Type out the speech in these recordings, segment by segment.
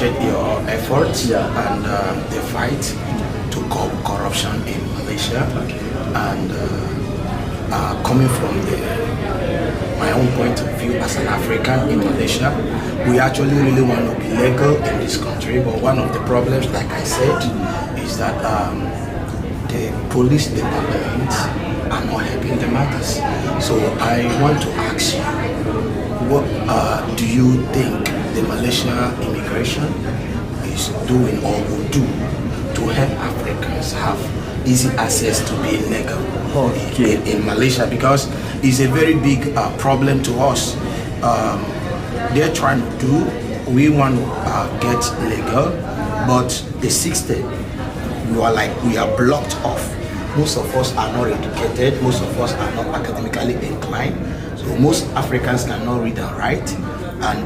appreciate your efforts Yeah. and the fight to curb corruption in Malaysia. Okay. And coming from my own point of view as an African in Malaysia, we actually really want to be legal in this country. But one of the problems, like I said, is that the police departments are not helping the matters. So I want to ask you, what do you think the Malaysia immigration is doing or will do to help Africans have easy access to being legal in Malaysia? Because it's a very big problem to us. They're trying to do, we want to get legal, but the system, we are blocked off. Most of us are not educated, most of us are not academically inclined, so most Africans cannot read and write, and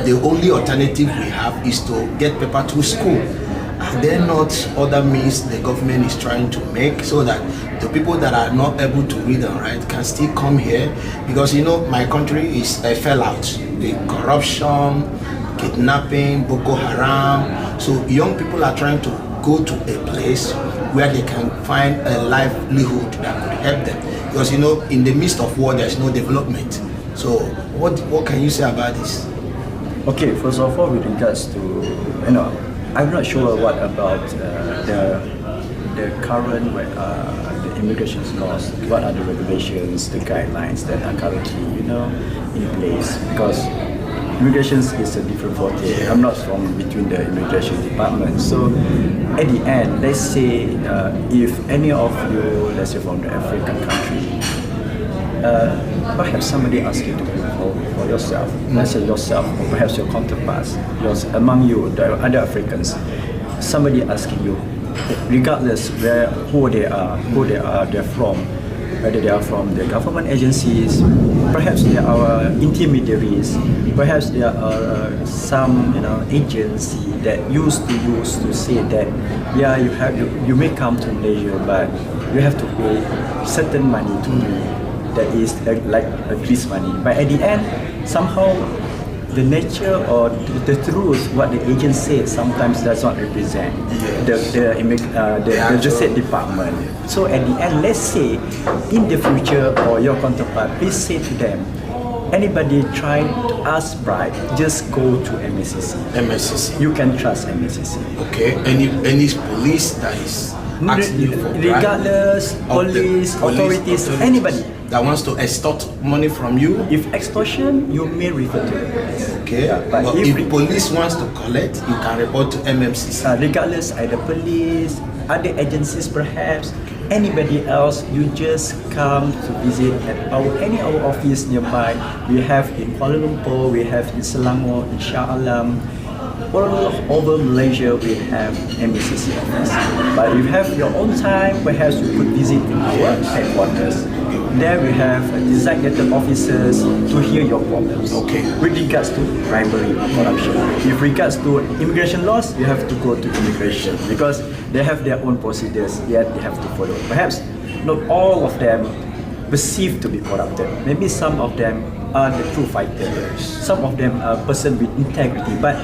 the only alternative we have is to get paper through school. Are there not other means the government is trying to make so that the people that are not able to read and write can still come here? Because my country is a fallout, the corruption, kidnapping, Boko Haram. So young people are trying to go to a place where they can find a livelihood that could help them. Because in the midst of war, there's no development. So what can you say about this? Okay, first of all, with regards to I'm not sure what about the current the immigration laws. What are the regulations, the guidelines that are currently in place? Because immigration is a different forte. I'm not from between the immigration department. So at the end, let's say if any of you, let's say from the African country, perhaps somebody asks you to do for yourself, let's say yourself, or perhaps your counterparts, among you, the other Africans, somebody asking you, regardless who they are, they're from, whether they are from the government agencies, perhaps they are intermediaries, perhaps there are some agency that used to say that you may come to Malaysia, but you have to pay certain money to me. That is like a lease money. But at the end, somehow the nature or the truth, what the agent said, sometimes does not represent the State Department. So at the end, let's say in the future or your counterpart, please say to them, anybody trying to ask bribe, just go to MSCC. MSCC. You can trust MSCC. Okay. Any police that is asking you for bribe? Regardless, police, authorities, anybody that wants to extort money from you. If extortion, you may refer to the police. Okay, but if police wants to collect, you can report to MMCC. Regardless, either police, other agencies perhaps, anybody else, you just come to visit at any of our office nearby. We have in Kuala Lumpur, we have in Selangor, in Shah Alam. All over Malaysia, we have MSCC office. But if you have your own time, perhaps you could visit our headquarters. There we have designated officers to hear your problems. Okay. With regards to bribery or corruption. With regards to immigration laws, you have to go to immigration because they have their own procedures, yet they have to follow. Perhaps not all of them perceived to be corrupted. Maybe some of them are the true fighters. Some of them are person with integrity, but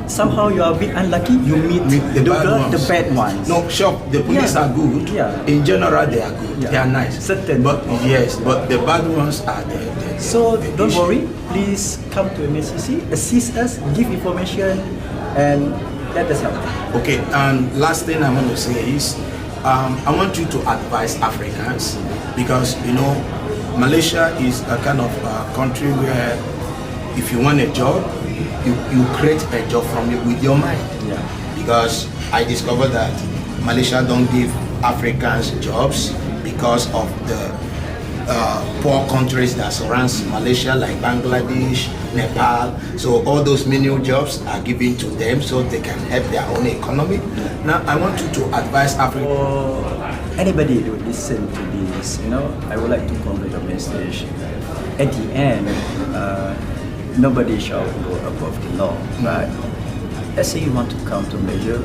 somehow you are a bit unlucky, you meet the bad ones. No, sure, the police are good. Yeah. In general, they are good. Yeah. They are nice. Certain. But yes, but the bad ones are there. So don't worry, please come to MSCC, assist us, give information, and let us help. Okay, and last thing I want to say is, I want you to advise Africans because Malaysia is a kind of country where if you want a job, you create a job with your mind. Yeah. Because I discovered that Malaysia don't give Africans jobs because of the poor countries that surrounds Malaysia, like Bangladesh, Nepal. So all those menial jobs are given to them so they can help their own economy. Now I want you to advise Africa. For anybody to listen to this, I would like to convey the message. At the end, nobody shall go above the law. But let's say you want to come to Malaysia,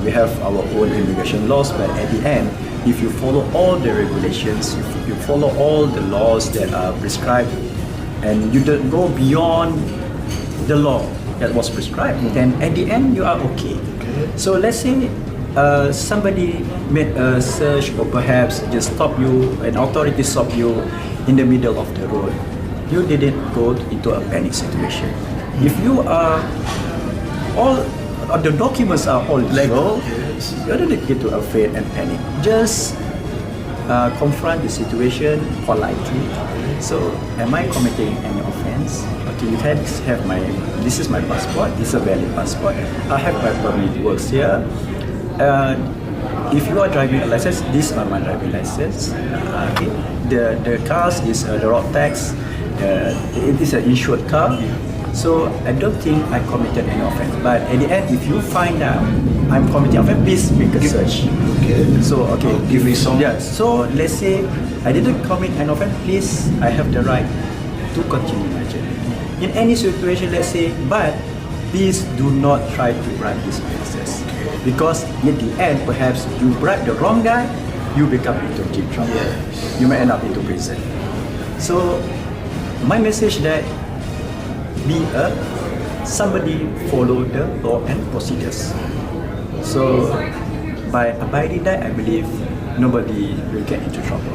we have our own immigration laws, but at the end, if you follow all the regulations, if you follow all the laws that are prescribed, and you don't go beyond the law, that was prescribed, then at the end you are okay. So let's say somebody made a search, or perhaps just stop you, an authority stop you in the middle of the road. You didn't go into a panic situation. If you are all the documents are all legal, you don't get to afraid and panic. Just confront the situation politely. So, am I committing any offense? Okay, you can have this is my passport, this is a valid passport. I have my permit works here. If you are driving a license, these are my driving license. Okay. The cars is the road tax. It is an insured car. So I don't think I committed any offense. But at the end, if you find out I'm committing offense, please make a search. Okay. So okay, give me some. Yeah. So let's say I didn't commit an offense. Please, I have the right to continue my journey. In any situation, let's say, but please do not try to bribe this process, because at the end, perhaps you bribe the wrong guy, you become into deep trouble. Yes. You may end up into prison. So my message that be somebody follow the law and procedures. So by abiding that, I believe nobody will get into trouble.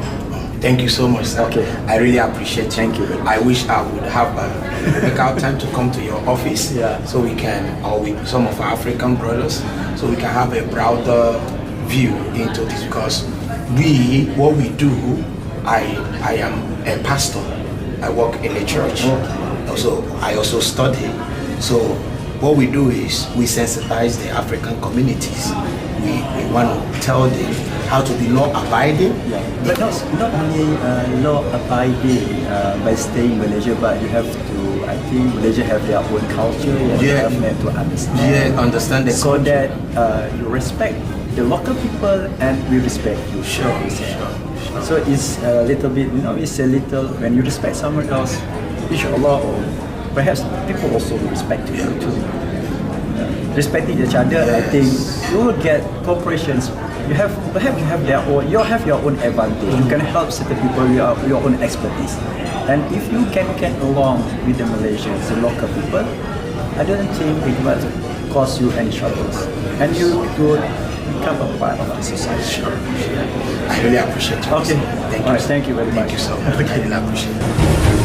Thank you so much, sir. Okay. I really appreciate it. Thank you very much. I wish I would have make out time to come to your office, Yeah. so we can, or with some of our African brothers, so we can have a broader view into this, because what we do, I am a pastor. I work in a church. Also, I also study. So what we do is we sensitize the African communities. We want to tell them how to be law abiding. Yeah. But not only law abiding by staying in Malaysia, but you have to, I think Malaysia have their own culture, and you have to understand. Yeah, understand the so culture. that you respect the local people and we respect you. Sure. So it's a little bit, it's a little, when you respect someone else, inshallah, or perhaps people also will respect you too. Respecting each other, I think you will get cooperations. Perhaps you have your own advantage. You can help certain people with your own expertise. And if you can get along with the Malaysians, the local people, I don't think it will cause you any troubles. And you could become a part of the society. Sure. I really appreciate you. Okay. Thank you. All right, thank you very much. Thank you so much. I really appreciate it.